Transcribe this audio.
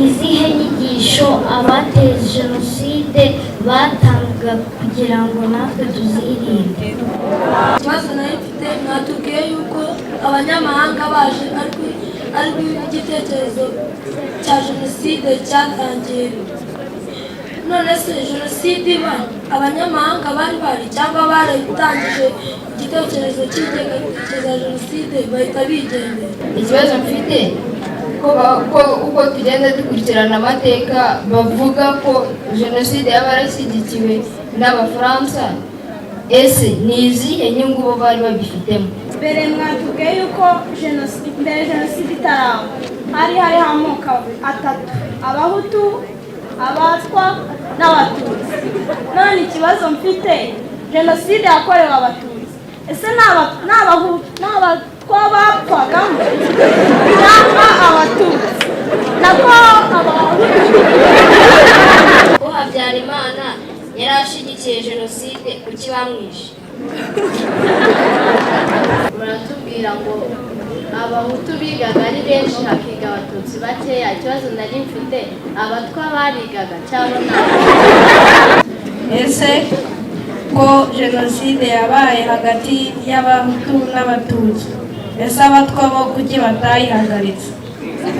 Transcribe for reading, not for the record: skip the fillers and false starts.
izihe nyigisho abateza jenoside batangaga kugira ngo natwe tuzirinde? Ikibazo nari mfite, mwatubwiye yuko abanyamahanga baje ari igitekerezo cya jenoside cyatangiye. None se jenoside iba abanyamahanga bari bari cyangwa barayitangije igitekerezo cy'ingengabitekerezo ya jenoside bahita bigendera? Ikibazo mfite uko tugenda dukurikirana amateka bavuga ko jenoside yaba yarashyigikiwe n'Abafaransa, ese ni izihe nyungu bo bari babifitemo? Mbere mwatubwiye yuko mbere jenoside itaraba hari amoko atatu: Abahutu, Abatwa n'Abatutsi. None ikibazo mfite, jenoside yakorewe Abatutsi, ese n'Abatwa bapfagamo cyangwa Abatutsi? Nako Abahutu ko Habyarimana yari ashyigikiye jenoside, kuki bamwishe? Muratubwira ngo Abahutu bigaga ari benshi hakiga Abatutsi bakeya. Ikibazo nari mfite, Abatwa barigaga cyangwa ese ko jenoside yabaye hagati y'Abahutu n'Abatutsi, ese Abatwa bo kuki batayihagaritse?